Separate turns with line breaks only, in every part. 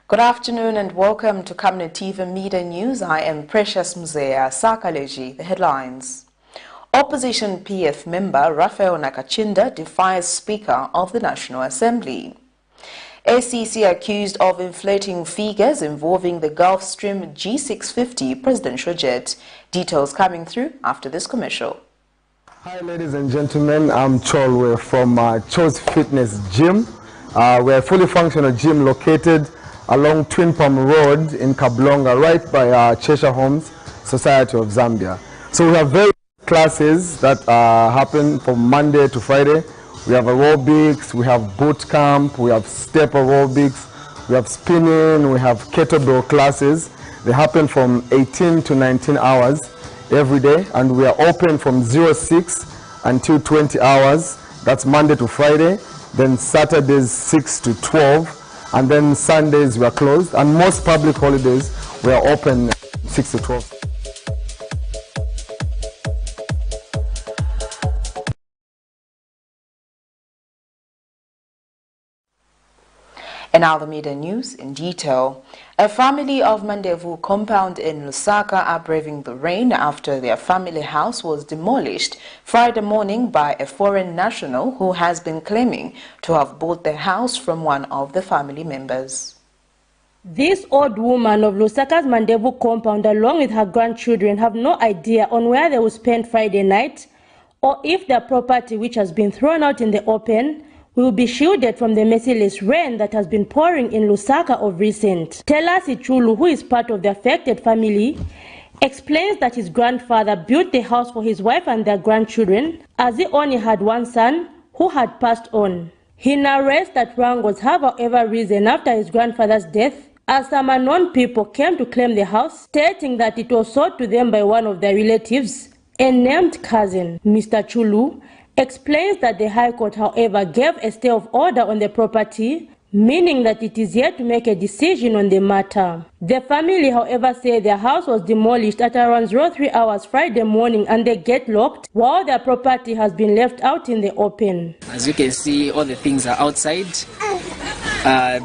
Good afternoon and welcome to Camnet TV Midday News. I am Precious Mzea Sakaleji. The headlines. Opposition PF member RAPHAEL NAKACINDA defies Speaker of the National Assembly. ACC accused of inflating figures involving the Gulfstream G650 presidential jet. Details coming through after this commercial.
Hi ladies and gentlemen, I'm Chol. We're from Cho's Fitness Gym. We're a fully functional gym located along Twin Palm Road in Kablonga, right by Cheshire Homes Society of Zambia. So we have various classes that happen from Monday to Friday. We have aerobics, we have boot camp, we have step aerobics, we have spinning, we have kettlebell classes. They happen from 18 to 19 hours every day, and we are open from 06 until 20 hours. That's Monday to Friday. Then Saturdays 6 to 12. And then Sundays we are closed, and most public holidays we are open 6 to 12.
And now the media news in detail. A family of Mandevu compound in Lusaka are braving the rain after their family house was demolished Friday morning by a foreign national who has been claiming to have bought the house from one of the family members.
This old woman of Lusaka's Mandevu compound along with her grandchildren have no idea on where they will spend Friday night, or if their property, which has been thrown out in the open, will be shielded from the merciless rain that has been pouring in Lusaka of recent. Telasi Chulu, who is part of the affected family, explains that his grandfather built the house for his wife and their grandchildren, as he only had one son who had passed on. He narrates that wrangles have however risen after his grandfather's death, as some unknown people came to claim the house, stating that it was sold to them by one of their relatives, a named cousin. Mr. Chulu explains that the High Court, however, gave a stay of order on the property, meaning that it is yet to make a decision on the matter. The family, however, say their house was demolished at around 03 hours Friday morning and the gate locked, while their property has been left out in the open.
As you can see, all the things are outside.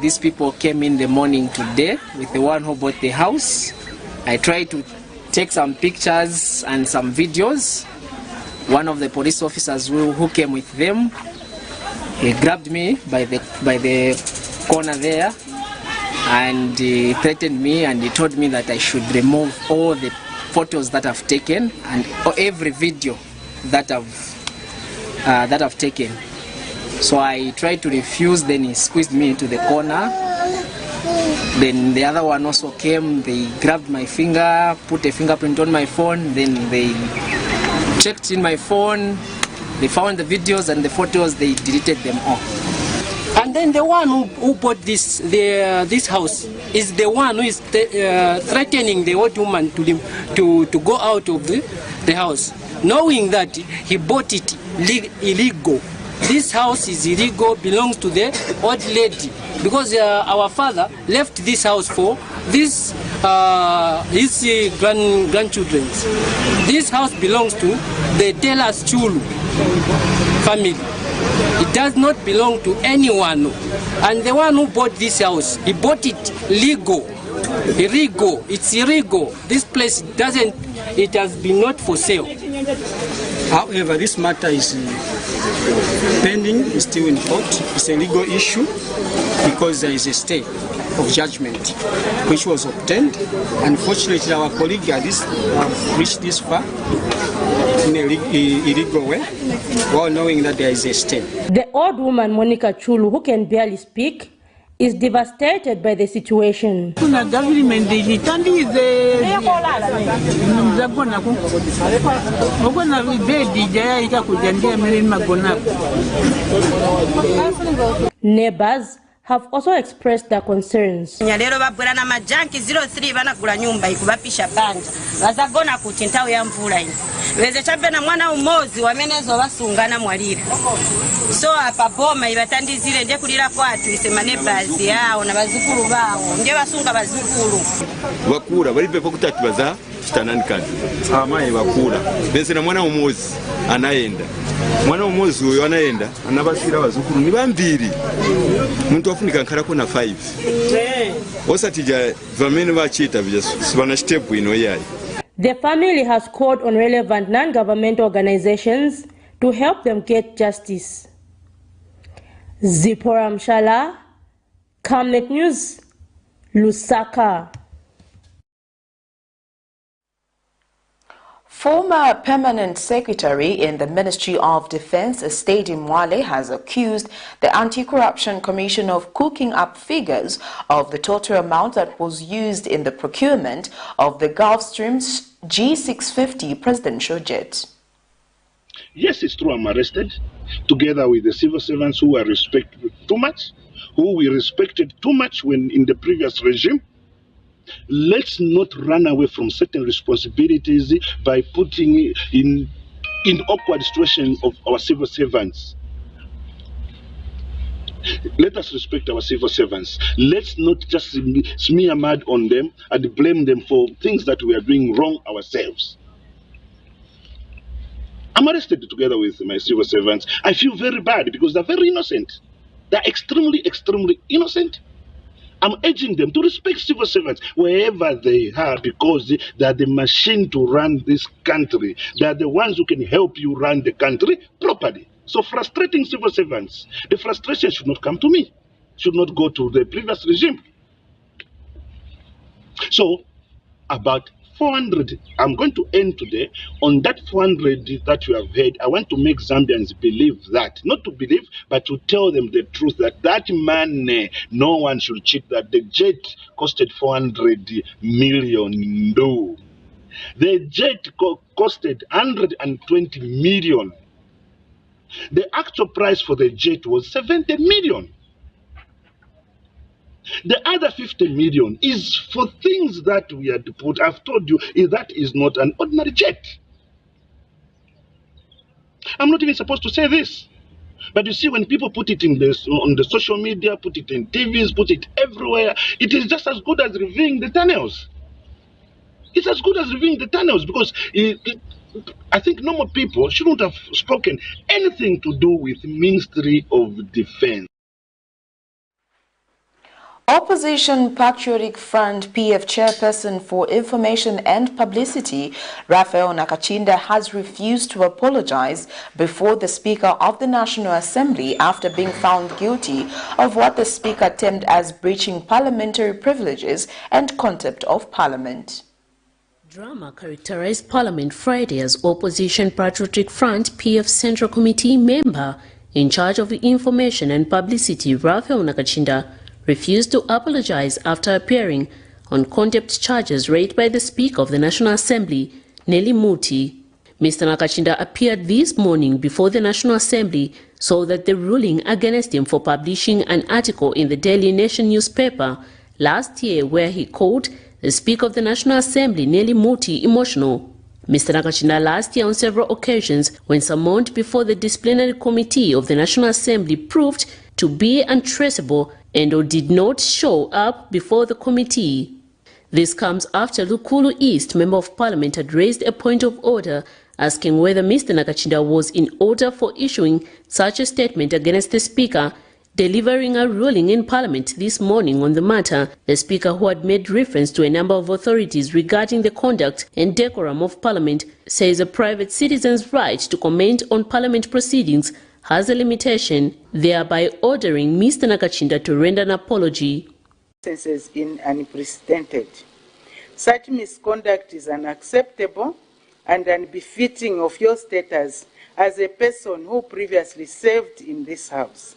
These people came in the morning today with the one who bought the house. I tried to take some pictures and some videos. One of the police officers who came with them, he grabbed me by the corner there, and he threatened me, and he told me that I should remove all the photos that I've taken and every video that I've taken. So I tried to refuse. Then he squeezed me into the corner. Then the other one also came. They grabbed my finger, put a fingerprint on my phone. Then they checked in my phone, they found the videos and the photos, they deleted them all.
And then the one who bought this house is the one who is threatening the old woman to go out of the house, knowing that he bought it illegal. This house is illegal, belongs to the old lady, because our father left this house for his grandchildren. This house belongs to the Telas Chulu family. It does not belong to anyone. And the one who bought this house, he bought it legal. Illegal. It's illegal. This place it has been not for sale.
However, this matter is pending, is still in court. It's a legal issue because there is a stay of judgment which was obtained. Unfortunately, our colleague has reached this far in an illegal way, while knowing that there is a stay.
The old woman, Monica Chulu, who can barely speak, is devastated by the situation. Neighbors have also expressed their concerns.
The chitananikana amai vakura bensena mwana umozi anaenda mwana umozi uyo anaenda anabasira vazukuru ni vambiri muntu wafunika nkara kona 5 osatija vamene vachita vana step ino yayi.
The family has called on relevant non-governmental organizations to help them get justice. Zipora Mshala, Camnet News, Lusaka.
Former Permanent Secretary in the Ministry of Defense, Stady Mwale, has accused the Anti-Corruption Commission of cooking up figures of the total amount that was used in the procurement of the GULFSTREAM G650 presidential jet.
Yes, it's true, I'm arrested, together with the civil servants who were respected too much, who we respected too much when in the previous regime. Let's not run away from certain responsibilities by putting in awkward situations of our civil servants. Let us respect our civil servants. Let's not just smear mud on them and blame them for things that we are doing wrong ourselves. I'm arrested together with my civil servants. I feel very bad because they're very innocent. They're extremely, extremely innocent. I'm urging them to respect civil servants wherever they are because they are the machine to run this country. They are the ones who can help you run the country properly. So frustrating civil servants, the frustration should not come to me, should not go to the previous regime. So about 400, I'm going to end today on that 400 that you have heard. I want to make Zambians believe that, not to believe, but to tell them the truth that that money, no one should cheat, that the jet costed 400 million. No. The jet costed 120 million. The actual price for the jet was 70 million. The other 50 million is for things that we had put. I've told you that is not an ordinary jet. I'm not even supposed to say this. But you see, when people put it on the social media, put it in TVs, put it everywhere, it is just as good as reviewing the tunnels. It's as good as reviewing the tunnels because I think normal people shouldn't have spoken anything to do with Ministry of Defense.
Opposition Patriotic Front PF Chairperson for Information and Publicity, RAPHAEL NAKACINDA, has refused to apologize before the Speaker of the National Assembly after being found guilty of what the Speaker termed as breaching parliamentary privileges and contempt of Parliament.
Drama characterized Parliament Friday as Opposition Patriotic Front PF Central Committee member in charge of Information and Publicity, RAPHAEL NAKACINDA, refused to apologize after appearing on contempt charges raised by the Speaker of the National Assembly, Nelly Muti. Mr. Nakacinda appeared this morning before the National Assembly so that the ruling against him for publishing an article in the Daily Nation newspaper last year where he called the Speaker of the National Assembly, Nelly Muti, emotional. Mr. Nakacinda last year on several occasions when summoned before the Disciplinary Committee of the National Assembly proved to be untraceable and or did not show up before the committee. This comes after Lukulu East Member of Parliament had raised a point of order asking whether Mr. Nakacinda was in order for issuing such a statement against the Speaker, delivering a ruling in Parliament this morning on the matter. The Speaker, who had made reference to a number of authorities regarding the conduct and decorum of Parliament, says a private citizen's right to comment on Parliament proceedings has a limitation, thereby ordering Mr. Nakacinda to render an apology.
In unprecedented. Such misconduct is unacceptable and unbefitting of your status as a person who previously served in this House,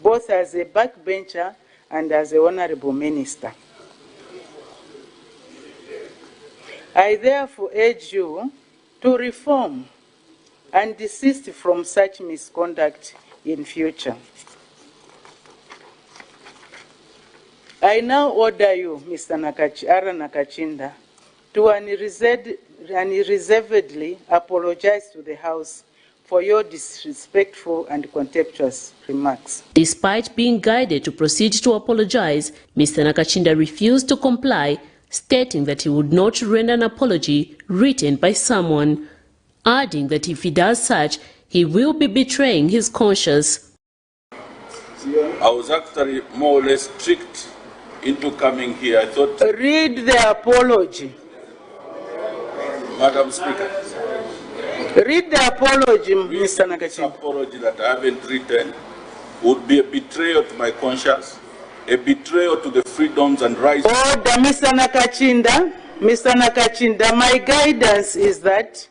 both as a backbencher and as an honorable minister. I therefore urge you to reform and desist from such misconduct in future. I now order you, Mr. Nakacinda, to unreservedly apologize to the House for your disrespectful and contemptuous remarks.
Despite being guided to proceed to apologize, Mr. Nakacinda refused to comply, stating that he would not render an apology written by someone, adding that if he does such, he will be betraying his conscience.
I was actually more or less tricked into coming here. I thought...
Read the apology.
Madam Speaker.
Read the apology, Mr. Nakachinda.
The apology that I haven't written would be a betrayal to my conscience, a betrayal to the freedoms and rights.
Order, Mr. Nakachinda. Mr. Nakachinda, my guidance is that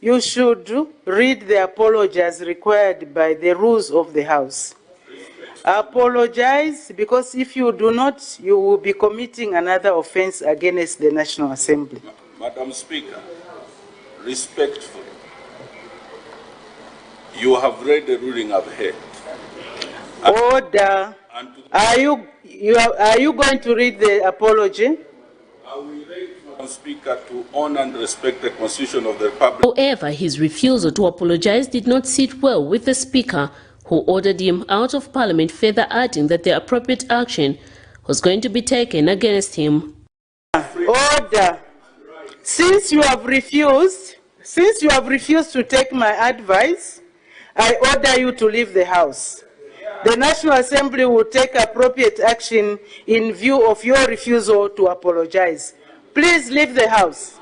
you should read the apology as required by the rules of the House. Apologize, because if you do not, you will be committing another offense against the National Assembly.
Madam Speaker, respectfully, you have read the ruling I've heard.
Order. Are you going to read the apology?
I will read, Madam Speaker, to honor and respect the Constitution of the Republic.
However, his refusal to apologize did not sit well with the Speaker, who ordered him out of Parliament, further adding that the appropriate action was going to be taken against him.
Order. Since you have refused to take my advice, I order you to leave the House. The National Assembly will take appropriate action in view of your refusal to apologize. Please leave the House.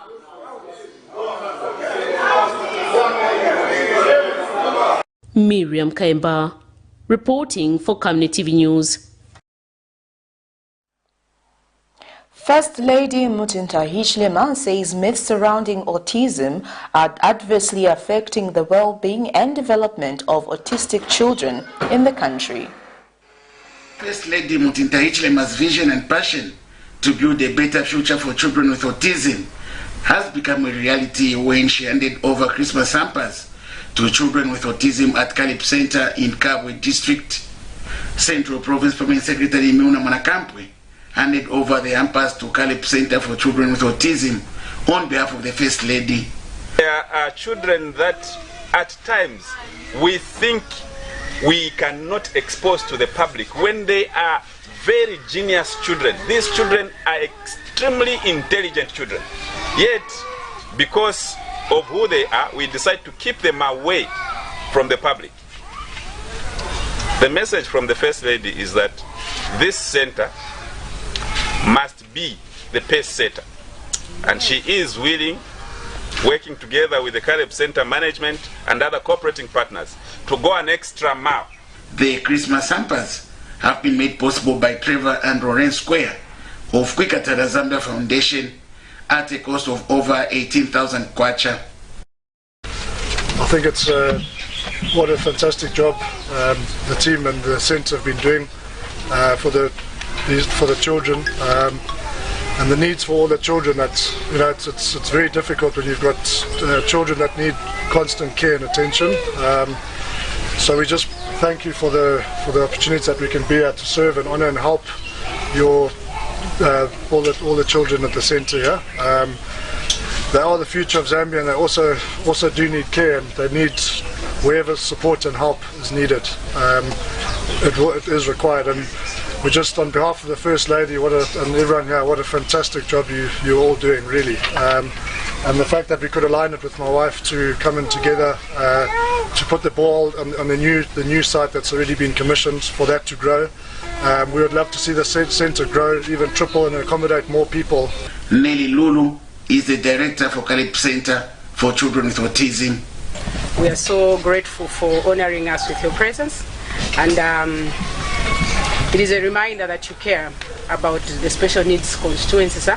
Miriam Kaimba, reporting for Camnet TV News.
First Lady Muthinta Hichilema says myths surrounding autism are adversely affecting the well-being and development of autistic children in the country.
First Lady Muthinta Hichilema's vision and passion to build a better future for children with autism has become a reality when she handed over Christmas hampers to children with autism at Calip Center in Kabwe District. Central Province Permanent Secretary Miuna Manakampwe handed over the hampers to Calip Center for Children with Autism on behalf of the First Lady.
There are children that at times we think we cannot expose to the public when they are very genius children. These children are extremely intelligent children. Yet, because of who they are, we decide to keep them away from the public. The message from the First Lady is that this center must be the pace setter, and she is willing, working together with the Calip Center management and other cooperating partners, to go an extra mile.
The Christmas hampers have been made possible by Trevor and Loren Square of Kwikatara Zambia Foundation at a cost of over 18,000 kwacha.
I think it's what a fantastic job the team and the centre have been doing for the children and the needs for all the children. That's, you know, it's very difficult when you've got children that need constant care and attention. So we just thank you for the opportunities that we can be here to serve and honour and help your all the children at the centre here. They are the future of Zambia, and they also do need care, and they need wherever support and help is needed. It is required, and we just, on behalf of the First Lady, and everyone here, what a fantastic job you're all doing, really. And the fact that we could align it with my wife to come in together to put the ball on the new site that's already been commissioned, for that to grow. We would love to see the centre grow, even triple, and accommodate more people.
Nelly Lulu is the director for Calip Center for Children with Autism.
We are so grateful for honouring us with your presence, and it is a reminder that you care about the special needs constituencies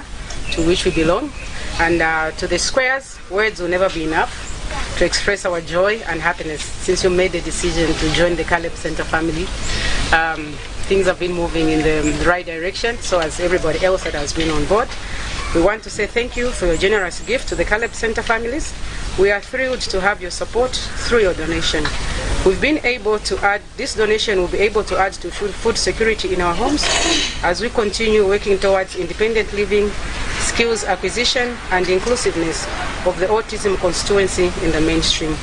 to which we belong, and to the squares, words will never be enough to express our joy and happiness since you made the decision to join the Calip Center family. Things have been moving in the right direction, so as everybody else that has been on board. We want to say thank you for your generous gift to the Calip Center families. We are thrilled to have your support through your donation. We've been able to add, this donation will be able to add to food security in our homes as we continue working towards independent living, skills acquisition and inclusiveness of the autism constituency in the mainstream.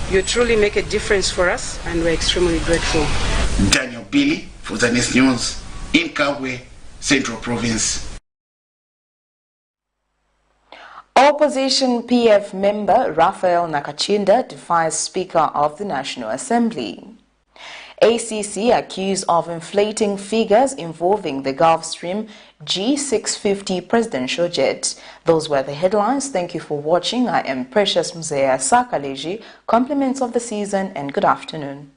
You truly make a difference for us, and we're extremely grateful.
Daniel Billy for the News in Kabwe, Central Province.
Opposition PF member RAPHAEL NAKACINDA defies Speaker of the National Assembly. ACC accused of inflating figures involving the Gulfstream G650 presidential jet. Those were the headlines. Thank you for watching. I am Precious Mzea Sakaleji. Compliments of the season and good afternoon.